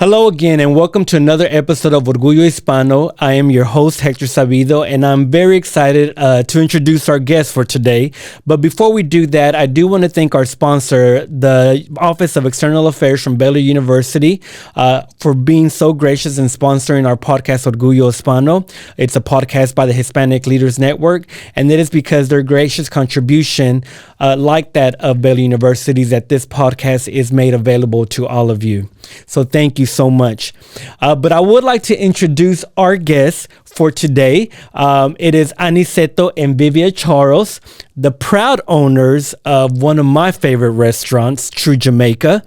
Hello again, and welcome to another episode of Orgullo Hispano. I am your host, Hector, and I'm very excited to introduce our guest for today. But before we do that, I do want to thank our sponsor, the Office of External Affairs from Baylor University, for being so gracious and sponsoring our podcast, Orgullo Hispano. It's a podcast by the Hispanic Leaders Network, and it is because their gracious contribution, like that of Baylor University's, that this podcast is made available to all of you. So thank you so much. But I would like to introduce our guest for today. It is Aniceto and Vivio Chårles, the proud owners of one of my favorite restaurants, Tru Jamaica.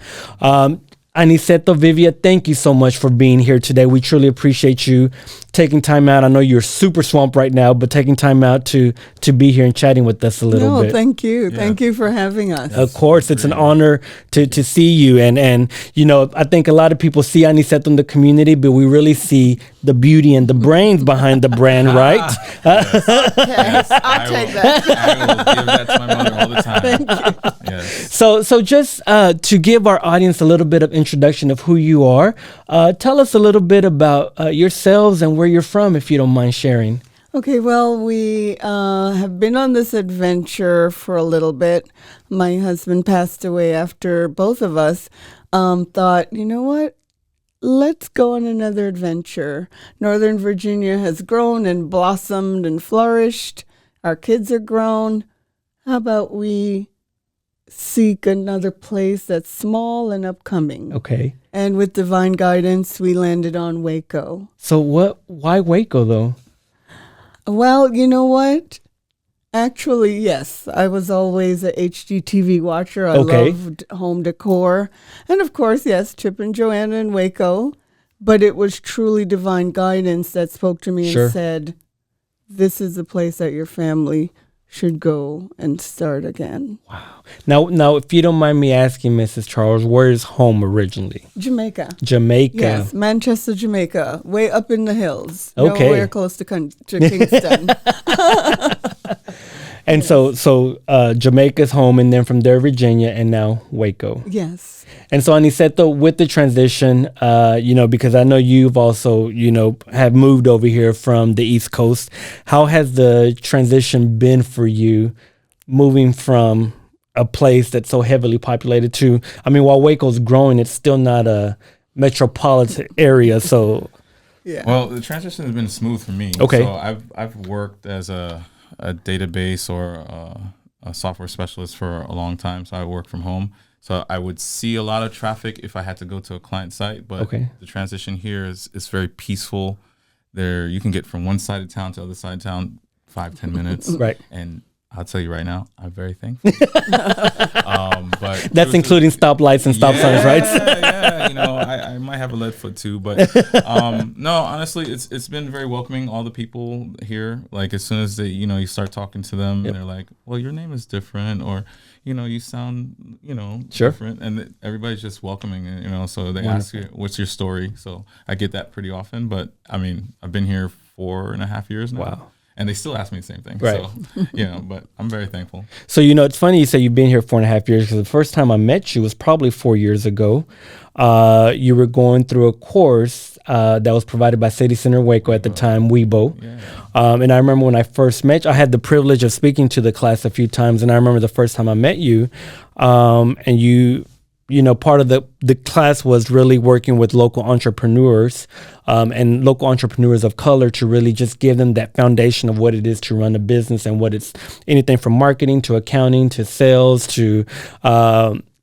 Aniceto, Vivio, thank you so much for being here today. We truly appreciate you taking time out. I know you're super swamped right now, but taking time out to be here and chatting with us a little bit. Thank you. Yeah. Thank you for having us. Of course, it's an honor to see you. And you know, I think a lot of people see Aniceto in the community, but we really see the beauty and the brains behind the brand, right? Yes, I'll take that. I will give that to my mother all the time. Thank you. Yes. So just to give our audience a little bit of introduction of who you are, tell us a little bit about yourselves and where you're from, if you don't mind sharing. Okay, well, we have been on this adventure for a little bit. My husband passed away after both of us thought, you know what? Let's go on another adventure. Northern Virginia has grown and blossomed and flourished. Our kids are grown. How about we seek another place that's small and upcoming? Okay. And with divine guidance, we landed on Waco. So why Waco though? Well, you know what? Actually, yes. I was always a HGTV watcher. I loved home decor. And of course, yes, Chip and Joanna in Waco. But it was truly divine guidance that spoke to me and said, this is the place that your family should go and start again. Wow. Now, if you don't mind me asking, Mrs. Chårles, where is home originally? Jamaica. Jamaica. Yes, Manchester, Jamaica, way up in the hills. Okay. Nowhere close to Kingston. And so Jamaica's home, and then from there, Virginia, and now Waco. Yes. And so, Aniceto, with the transition, because I know you've also, have moved over here from the East Coast. How has the transition been for you, moving from a place that's so heavily populated to, while Waco's growing, it's still not a metropolitan area. So, yeah. Well, the transition has been smooth for me. Okay. So I've worked as a database or a software specialist for a long time. So I work from home. So I would see a lot of traffic if I had to go to a client site, but the transition here is very peaceful. There, you can get from one side of town to the other side of town 5-10 minutes. Right. And I'll tell you right now, I'm very thankful. But that's including stoplights and stop signs, right? Yeah. I might have a lead foot too, but no, honestly, it's been very welcoming. All the people here, like as soon as they, you start talking to them, and they're like, "Well, your name is different," or you sound, different, and everybody's just welcoming, so they ask you, what's your story? So I get that pretty often, but I've been here 4.5 years now. Wow. And they still ask me the same thing. Right. So, but I'm very thankful. So, it's funny you say you've been here 4.5 years, because the first time I met you was probably 4 years ago. You were going through a course that was provided by City Center Waco at the time, Weibo. Yeah. And I remember when I first met you, I had the privilege of speaking to the class a few times. And I remember the first time I met you, and you part of the class was really working with local entrepreneurs and local entrepreneurs of color to really just give them that foundation of what it is to run a business, and what it's anything from marketing to accounting to sales to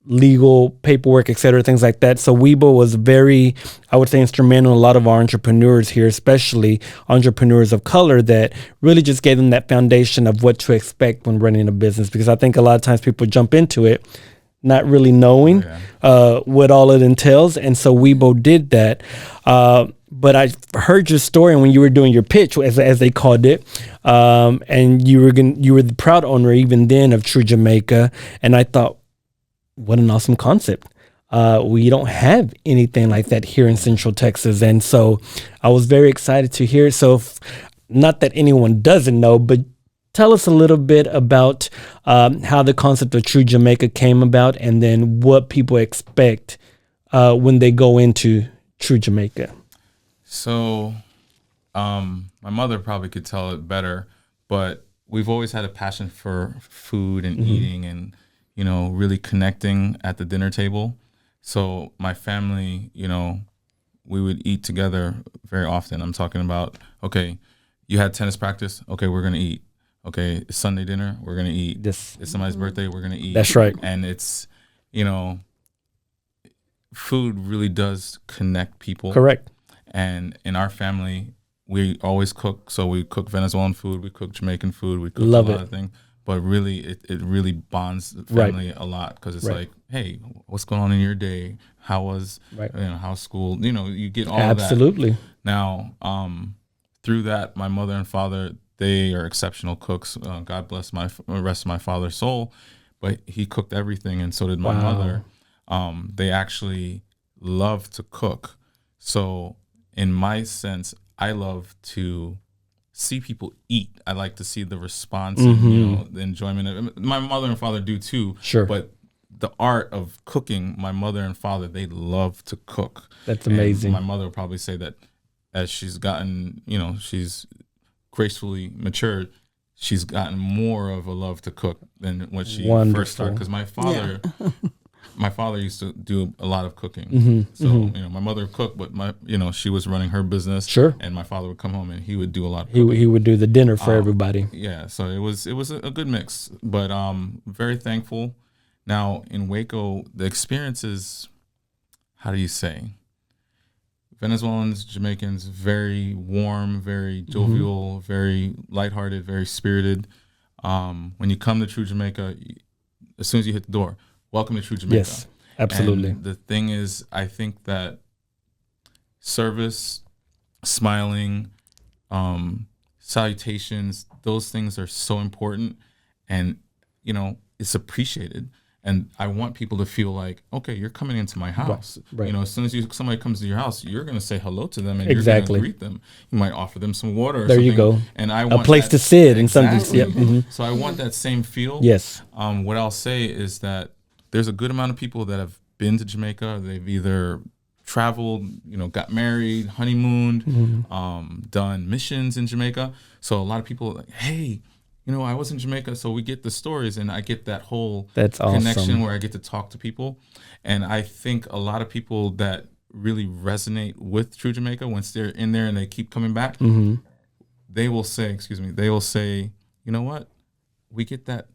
legal paperwork, et cetera, things like that. So Weibo was very, I would say, instrumental in a lot of our entrepreneurs here, especially entrepreneurs of color, that really just gave them that foundation of what to expect when running a business. Because I think a lot of times people jump into it not really knowing what all it entails. And so Weibo did that. But I heard your story when you were doing your pitch, as they called it, and you were the proud owner even then of Tru Jamaica. And I thought, what an awesome concept. We don't have anything like that here in Central Texas. And so I was very excited to hear. So not that anyone doesn't know, but tell us a little bit about how the concept of Tru Jamaica came about, and then what people expect when they go into Tru Jamaica? So, my mother probably could tell it better, but we've always had a passion for food and eating and, really connecting at the dinner table. So my family, we would eat together very often. I'm talking about, okay, you had tennis practice. Okay, we're going to eat. Okay, it's Sunday dinner. We're going to eat. This. It's somebody's birthday. We're going to eat. That's right. And it's, food really does connect people. Correct. And in our family, we always cook. So we cook Venezuelan food, we cook Jamaican food, we cook a lot of things. But really, it really bonds the family a lot because it's like, hey, what's going on in your day? How was, how's school? You get all of that. Absolutely. Now, through that, my mother and father, they are exceptional cooks. God bless the rest of my father's soul. But he cooked everything, and so did my mother. They actually love to cook. So in my sense, I love to see people eat. I like to see the response and the enjoyment of it. My mother and father do too. Sure. But the art of cooking, my mother and father, they love to cook. That's amazing. And my mother will probably say that as she's gotten, she's gracefully matured, she's gotten more of a love to cook than when she first started. Because my father, my father used to do a lot of cooking. My mother cooked, but she was running her business. Sure. And my father would come home and he would do a lot of cooking. He would do the dinner for everybody. Yeah. So it was a good mix, but very thankful. Now in Waco, the experience is, how do you say? Venezuelans, Jamaicans, very warm, very jovial, very lighthearted, very spirited. When you come to Tru Jamaica, as soon as you hit the door, welcome to Tru Jamaica. Yes, absolutely. And the thing is, I think that service, smiling, salutations, those things are so important, and it's appreciated. And I want people to feel like, okay, you're coming into my house. Right. As soon as somebody comes to your house, you're going to say hello to them and Exactly. you're going to greet them. You might offer them some water or there something. You go. And I want a place to sit and something. Exactly. So I want that same feel. Yes. What I'll say is that there's a good amount of people that have been to Jamaica. They've either traveled, got married, honeymooned, done missions in Jamaica. So a lot of people are like, hey, I was in Jamaica, so we get the stories, and I get that whole connection where I get to talk to people. And I think a lot of people that really resonate with Tru Jamaica, once they're in there and they keep coming back, they will say, you know what? We get that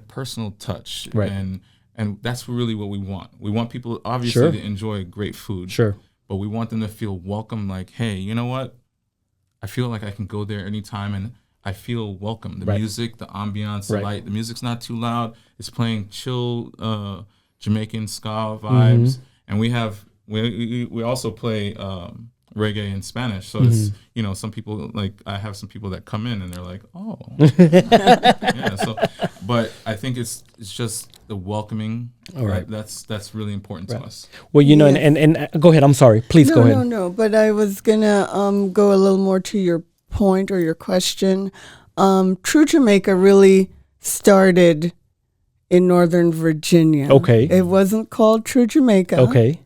personal touch. Right. And that's really what we want. We want people, obviously, to enjoy great food. Sure. But we want them to feel welcome, like, hey, you know what? I feel like I can go there anytime, and I feel welcome. The music, the ambiance, the light. The music's not too loud. It's playing chill Jamaican ska vibes. And we also play reggae in Spanish. So it's, some people, like, I have some people that come in and they're like, oh. Yeah. So, but I think it's just the welcoming. All right. That's really important to us. Well, and go ahead. I'm sorry. Please go ahead. No. But I was going to go a little more to your point or your question. Tru Jamaica really started in Northern Virginia. Okay. It wasn't called Tru Jamaica. Okay.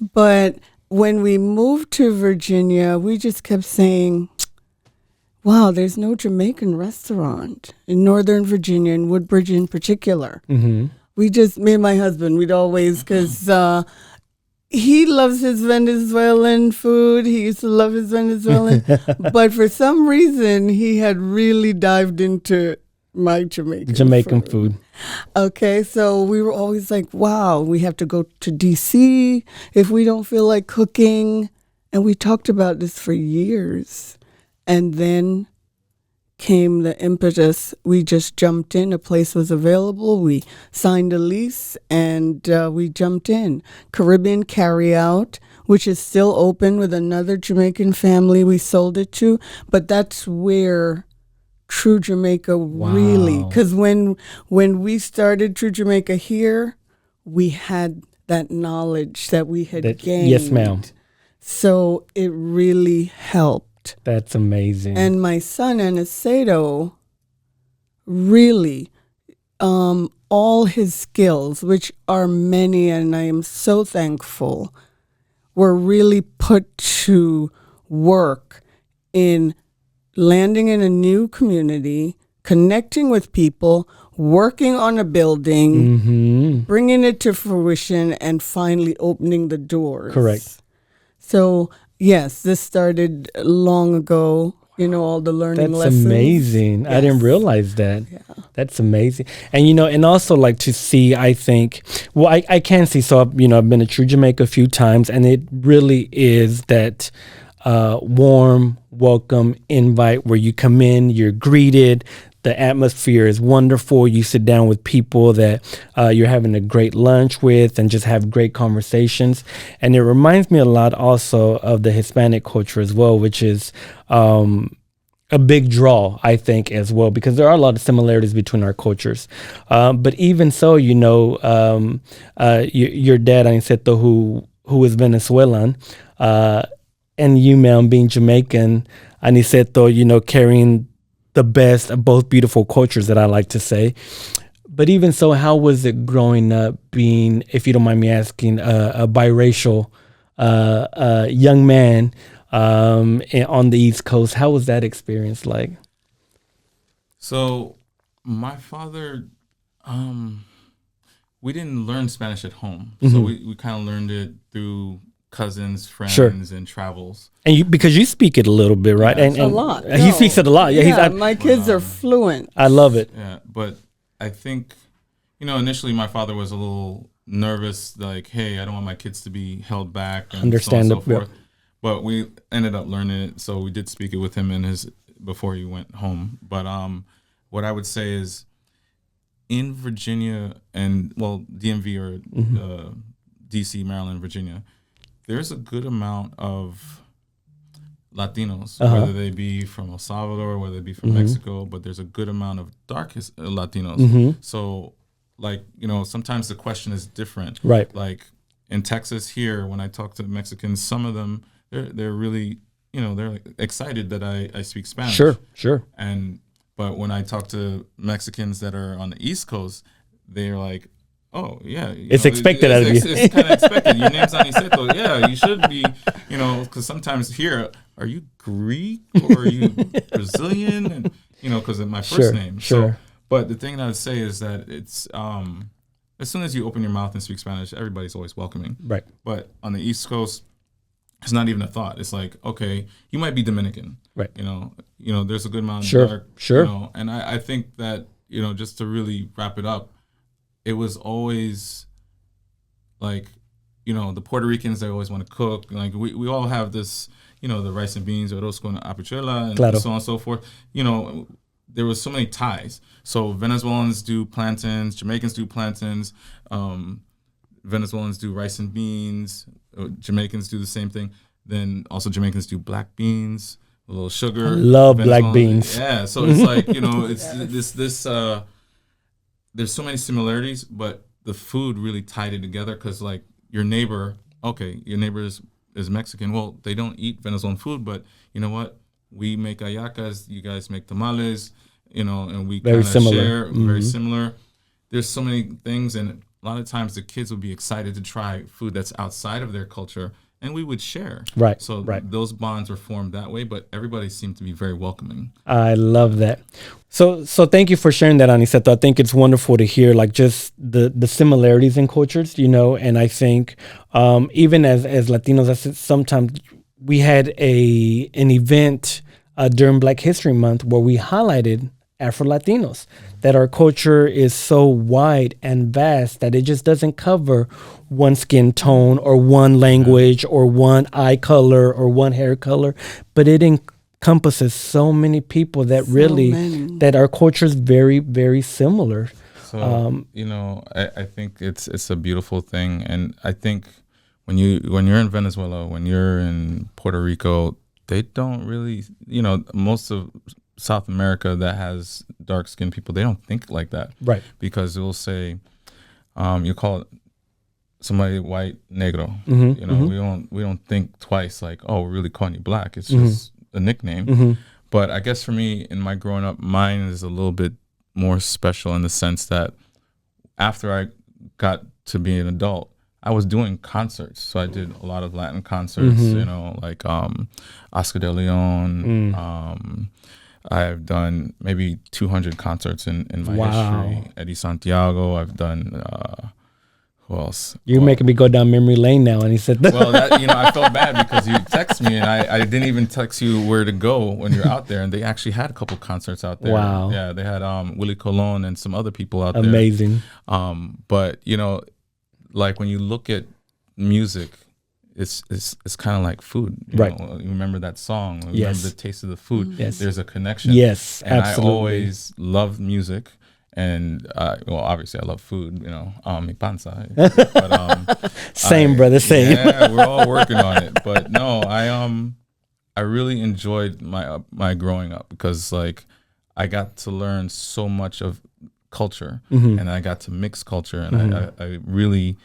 But when we moved to Virginia, we just kept saying, wow, there's no Jamaican restaurant in Northern Virginia, in Woodbridge in particular. We just, me and my husband, we'd always, because he loves his Venezuelan food. He used to love his Venezuelan. But for some reason, he had really dived into my Jamaican food. Okay, so we were always like, wow, we have to go to D.C. if we don't feel like cooking. And we talked about this for years. And then came the impetus. We just jumped in. A place was available. We signed a lease and we jumped in. Caribbean Carryout, which is still open with another Jamaican family we sold it to. But that's where Tru Jamaica really, because when we started Tru Jamaica here, we had that knowledge that we had gained. Yes, ma'am. So it really helped. That's amazing. And my son, Aniceto, really, all his skills, which are many, and I am so thankful, were really put to work in landing in a new community, connecting with people, working on a building, bringing it to fruition, and finally opening the doors. Correct. So, yes, this started long ago, all the learning That's lessons. amazing. I didn't realize that. Yeah. That's amazing. And, and also like to see, I think, well, I can see, so, I've been to Tru Jamaica a few times, and it really is that warm welcome invite where you come in, you're greeted, the atmosphere is wonderful. You sit down with people that you're having a great lunch with and just have great conversations. And it reminds me a lot also of the Hispanic culture as well, which is a big draw, I think, as well, because there are a lot of similarities between our cultures. But even so, your dad, Aniceto, who is Venezuelan, and you, ma'am, being Jamaican, Aniceto, carrying the best of both beautiful cultures, that I like to say. But even so, how was it growing up being, if you don't mind me asking, a biracial young man on the East Coast? How was that experience like? So my father, we didn't learn Spanish at home. So we kind of learned it through cousins, friends, and travels. And because you speak it a little bit, right? Yeah, and a lot. He speaks it a lot. Yeah, my kids are fluent. I love it. Yeah, but I think, initially my father was a little nervous, like, hey, I don't want my kids to be held back, and Understandable. so on and so forth. But we ended up learning it, so we did speak it with him before he went home. But what I would say is, in Virginia and DMV or DC, Maryland, Virginia, there's a good amount of Latinos, whether they be from El Salvador, whether they be from Mexico, but there's a good amount of dark Latinos. So, sometimes the question is different. Right. Like in Texas here, when I talk to Mexicans, some of them, they're really, they're excited that I speak Spanish. Sure. But when I talk to Mexicans that are on the East Coast, they're like, oh, yeah. It's expected out of you. It's kind of expected. Your name's Aniceto. Yeah, you should be, because sometimes here, are you Greek or are you Brazilian? And, because of my first name. Sure. So, but the thing that I would say is that it's, as soon as you open your mouth and speak Spanish, everybody's always welcoming. Right. But on the East Coast, it's not even a thought. It's like, okay, you might be Dominican. Right. There's a good amount of dark. Sure. And I think that, just to really wrap it up, it was always like, the Puerto Ricans, they always want to cook. Like we all have this, the rice and beans, arroz con habichuela, and so on and so forth. There was so many ties. So Venezuelans do plantains, Jamaicans do plantains, Venezuelans do rice and beans, Jamaicans do the same thing. Then also Jamaicans do black beans, a little sugar. I love black beans. Yeah, so it's like, it's this there's so many similarities, but the food really tied it together because, like, your neighbor is Mexican. Well, they don't eat Venezuelan food, but you know what? We make hallacas, you guys make tamales, and we kind of share, very similar. There's so many things, and a lot of times the kids would be excited to try food that's outside of their culture, and we would share. Right. So those bonds were formed that way, but everybody seemed to be very welcoming. I love that. So thank you for sharing that, Aniceto. I think it's wonderful to hear like just the similarities in cultures, and I think even as Latinos, I said sometimes we had an event during Black History Month where we highlighted Afro-Latinos, that our culture is so wide and vast that it just doesn't cover one skin tone or one language or one eye color or one hair color, but it encompasses so many people that that our culture is very, very similar. So, I think it's a beautiful thing. And I think when you're in Venezuela, when you're in Puerto Rico, they don't really, most of South America that has dark skinned people, they don't think like that. Right. Because it will say, you call it somebody white, negro. We don't think twice like, oh, we're really calling you black. It's just a nickname. But I guess for me, in my growing up, mine is a little bit more special in the sense that after I got to be an adult, I was doing concerts. So I did a lot of Latin concerts, you know, like Oscar de Leon. I've done maybe 200 concerts in my history. Eddie Santiago. I've done, who else? You're making me go down memory lane now. And he said, well, that, you know, I felt bad because you text me and I didn't even text you where to go when you're out there. And they actually had a couple concerts out there. Wow. Yeah, they had Willie Colon and some other people out there. Amazing. But, you know, like when you look at music, it's kind of like food. You know? You remember that song. You remember the taste of the food. Yes. There's a connection. Yes, and absolutely. I always loved music. And well, obviously, I love food. You know, mi panza. But same, brother, same. Yeah, we're all working on it. But no, I really enjoyed my growing up because like I got to learn so much of culture, and I got to mix culture, and I really,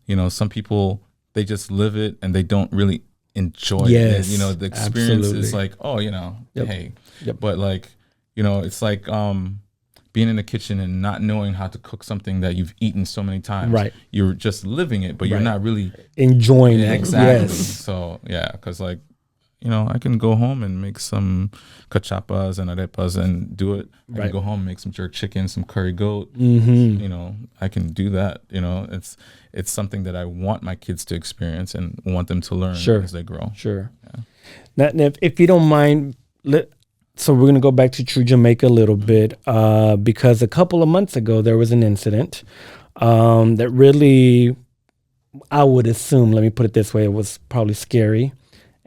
you know, some people they just live it and they don't really enjoy it. And, you know, the experience is like, oh, you know, hey, but like, you know, it's like being in the kitchen and not knowing how to cook something that you've eaten so many times. Right. You're just living it, but you're not really enjoying it. Exactly. So yeah, because like, you know, I can go home and make some cachapas and arepas and do it. I can go home and make some jerk chicken, some curry goat. You know, I can do that. You know, it's something that I want my kids to experience and want them to learn as they grow. Sure. Yeah. Now, if you don't mind, so we're going to go back to Tru Jamaica a little bit because a couple of months ago there was an incident that really, I would assume, let me put it this way, it was probably scary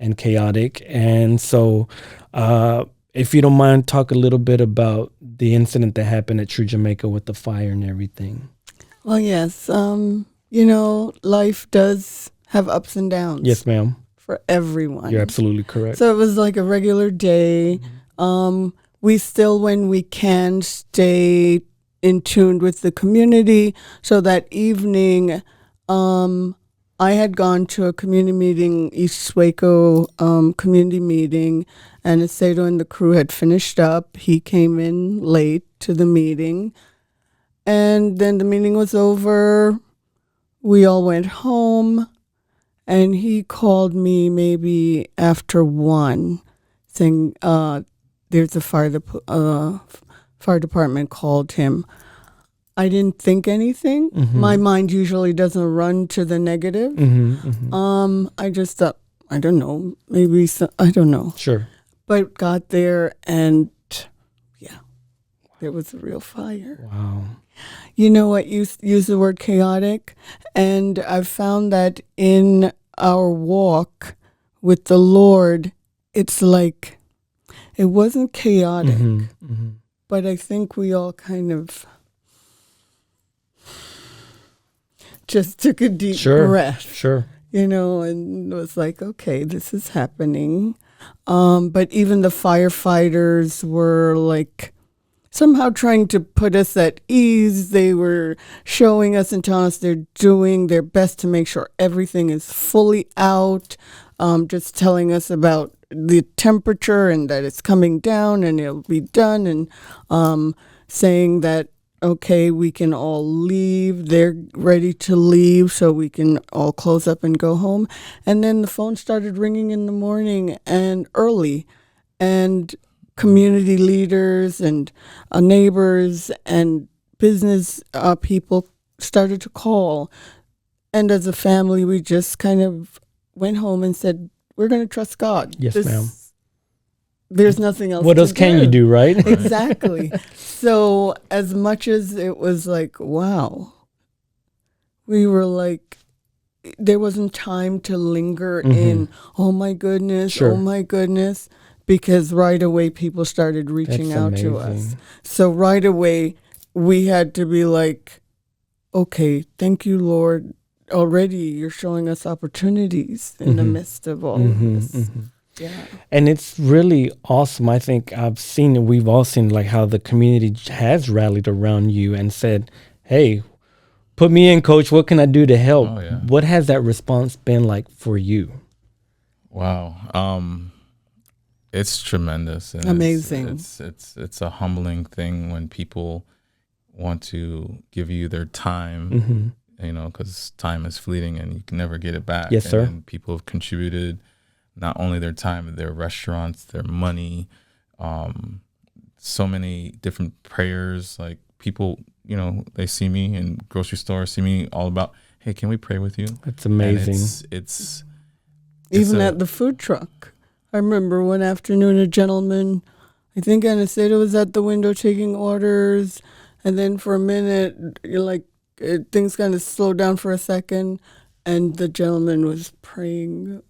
and chaotic. And so if you don't mind, talk a little bit about the incident that happened at Tru Jamaica with the fire and everything. Well, yes. You know, life does have ups and downs. Yes, ma'am. For everyone. You're absolutely correct. So it was like a regular day. We still, when we can, stay in tune with the community. So that evening, I had gone to a community meeting, East Waco community meeting, and Aniceto and the crew had finished up. He came in late to the meeting, and then the meeting was over. We all went home, and he called me maybe after 1, saying there's a fire department called him. I didn't think anything. My mind usually doesn't run to the negative. I just thought, I don't know, maybe I don't know. Sure. But got there and there was a real fire. Wow. You know what? Use the word chaotic, and I've found that in our walk with the Lord, it's like it wasn't chaotic, but I think we all kind of just took a deep breath. Sure. You know, and was like, okay, this is happening. But even the firefighters were like somehow trying to put us at ease. They were showing us and telling us they're doing their best to make sure everything is fully out. Just telling us about the temperature and that it's coming down and it'll be done, and saying that, okay, we can all leave. They're ready to leave, so we can all close up and go home. And then the phone started ringing in the morning and early, and community leaders and neighbors and business people started to call. And as a family, we just kind of went home and said, we're going to trust God. Yes, ma'am. There's nothing else. What else can you do, right? Exactly. So as much as it was like, wow, we were like, there wasn't time to linger in, oh my goodness, oh my goodness, because right away people started reaching out to us. So right away we had to be like, okay, thank you, Lord. Already you're showing us opportunities in the midst of all of this. Yeah. And it's really awesome. I think I've seen it. We've all seen like how the community has rallied around you and said, hey, put me in, coach. What can I do to help? Oh, yeah. What has that response been like for you? Wow. It's tremendous. And amazing. It's a humbling thing when people want to give you their time because time is fleeting and you can never get it back. Yes, sir. And people have contributed not only their time, but their restaurants, their money, so many different prayers. Like people, they see me in grocery stores, see me all about, hey, can we pray with you? That's amazing. And it's Even at the food truck. I remember one afternoon, a gentleman, I think Aniceto was at the window taking orders, and then for a minute, things kind of slowed down for a second, and the gentleman was praying.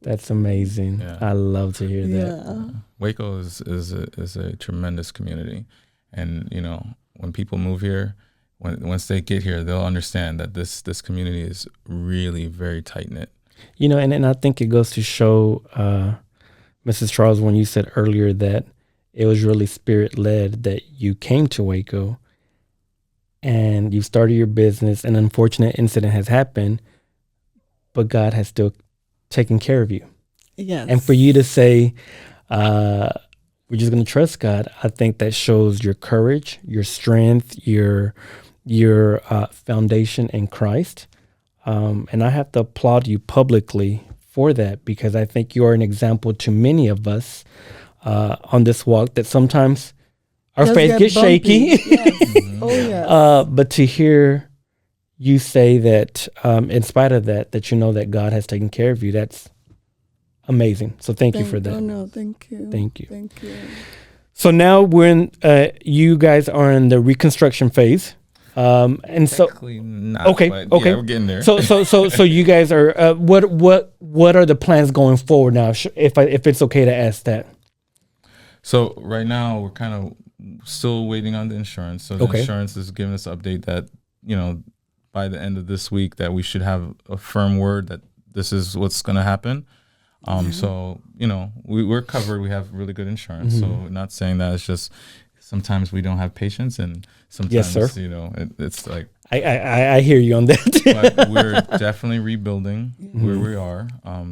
That's amazing. Yeah. I love to hear that. Waco is a tremendous community, and when people move here, once they get here, they'll understand that this community is really very tight knit. And I think it goes to show, Mrs. Chårles, when you said earlier that it was really spirit led that you came to Waco and you started your business. An unfortunate incident has happened, but God has still taken care of you. Yes. And for you to say, we're just going to trust God, I think that shows your courage, your strength, your foundation in Christ. And I have to applaud you publicly for that, because I think you are an example to many of us on this walk that sometimes our faith gets shaky. Yes. Oh, yeah. But to hear you say that, in spite of that that God has taken care of you, that's amazing. So thank you for that. Oh, no, thank you. Thank you. Thank you. So now you guys are in the reconstruction phase. And so not, okay, but okay, yeah, we're getting there. So you guys are what are the plans going forward now? If it's okay to ask that. So right now we're kind of still waiting on the insurance. So the insurance is giving us an update that by the end of this week that we should have a firm word that this is what's going to happen. So we're covered. We have really good insurance. Mm-hmm. So we're not saying that. It's just sometimes we don't have patience, and sometimes yes, sir. It's like I hear you on that. But we're definitely rebuilding where we are.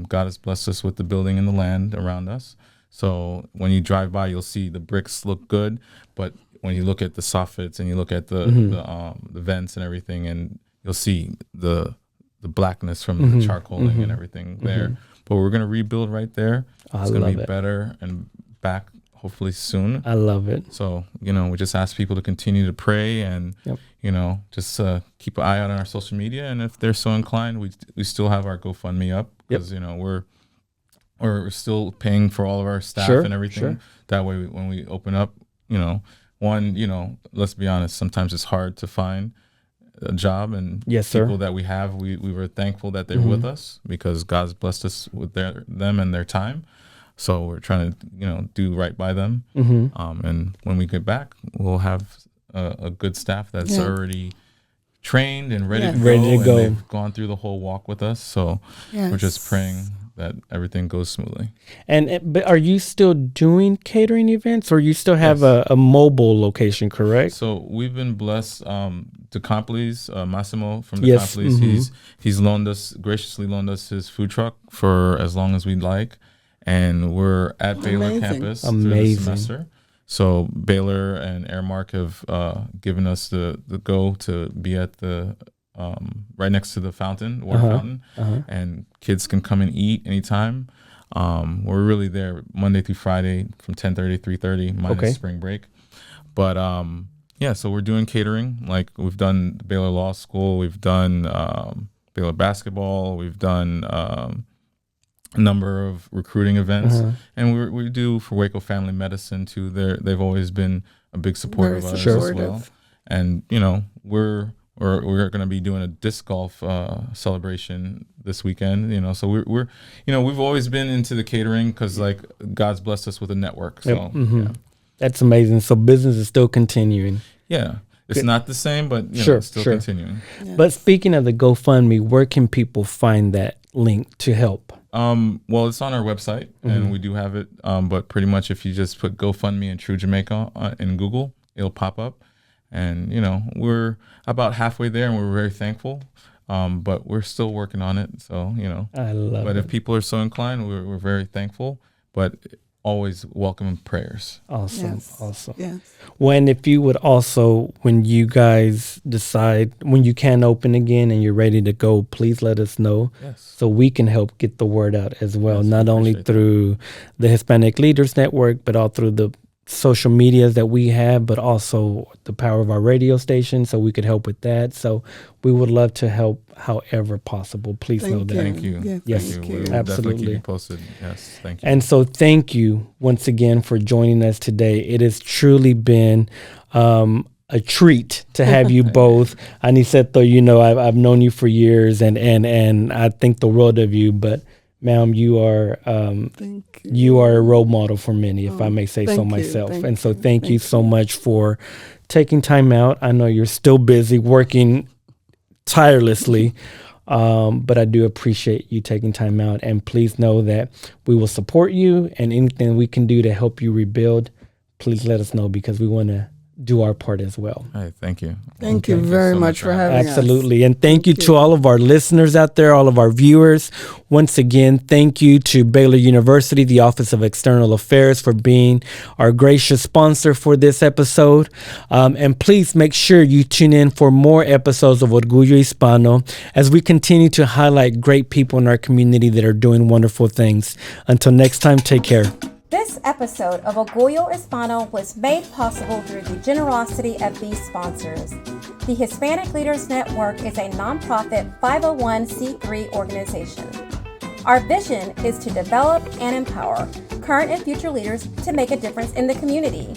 God has blessed us with the building and the land around us. So when you drive by, you'll see the bricks look good, but when you look at the soffits and you look at the vents and everything, and you'll see the blackness from the charcoaling and everything there. But we're gonna rebuild right there. It's gonna be better and back hopefully soon. I love it. So we just ask people to continue to pray and just keep an eye out on our social media, and if they're so inclined, we still have our GoFundMe up because we're still paying for all of our staff and everything. Sure. That way, when we open up, let's be honest, sometimes it's hard to find a job, and people that we have, we were thankful that they're with us because God's blessed us with them and their time. So we're trying to, do right by them. And when we get back, we'll have a good staff that's already trained and ready to go. And they've gone through the whole walk with us. So we're just praying that everything goes smoothly. But are you still doing catering events, or you still have a mobile location, correct? So we've been blessed. The Compleys, Massimo from the Compleys, he's graciously loaned us his food truck for as long as we'd like. And we're at Baylor campus through the semester. So Baylor and Airmark have given us the go to be at the right next to the fountain, water fountain, and kids can come and eat anytime. We're really there Monday through Friday from 10:30 to 3:30 minus spring break. But so we're doing catering. Like we've done Baylor Law School, we've done Baylor basketball, we've done a number of recruiting events, and we do for Waco Family Medicine too. They've always been a big supporter of us as well. And we're going to be doing a disc golf celebration this weekend. So we're we've always been into the catering because like God's blessed us with a network. So that's amazing. So business is still continuing. Yeah. It's not the same, but it's still continuing. Yes. But speaking of the GoFundMe, where can people find that link to help? Well, it's on our website, and we do have it. But pretty much, if you just put GoFundMe and Tru Jamaica in Google, it'll pop up. And we're about halfway there, and we're very thankful. But we're still working on it. So I love it. But if people are so inclined, we're very thankful. But always welcome prayers. Awesome. Yes. Awesome. Yes. When, if you would also, when you guys decide, when you can open again and you're ready to go, please let us know. Yes. So we can help get the word out as well, Yes, not we only appreciate that. through the Hispanic Leaders Network, but all through the social medias that we have, but also the power of our radio station, so we could help with that. So we would love to help however possible. Please know Thank that. you. Thank you. Yeah, Yes. thank We you. will definitely Absolutely. keep you posted. Yes, thank you. And so thank you once again for joining us today. It has truly been a treat to have you both. Aniceto, you know, I've known you for years and I think the world of you, but ma'am, you are Thank you. you are a role model for many, if I may say so thank you, myself. thank And so you, thank you thank so you. much for taking time out. I know you're still busy working tirelessly, but I do appreciate you taking time out. And please know that we will support you, and anything we can do to help you rebuild, please let us know, because we want to do our part as well. Hey, thank you. Thank you very much for having us. Absolutely. And thank you Thank to you. all of our listeners out there, all of our viewers. Once again, thank you to Baylor University, the Office of External Affairs, for being our gracious sponsor for this episode. And please make sure you tune in for more episodes of Orgullo Hispano as we continue to highlight great people in our community that are doing wonderful things. Until next time, take care. This episode of Orgullo Hispano was made possible through the generosity of these sponsors. The Hispanic Leaders Network is a nonprofit 501c3 organization. Our vision is to develop and empower current and future leaders to make a difference in the community.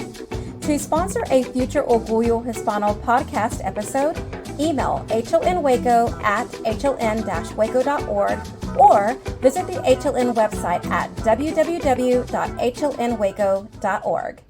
To sponsor a future Orgullo Hispano podcast episode, email hlnwaco@hln-waco.org or visit the HLN website at www.hlnwaco.org.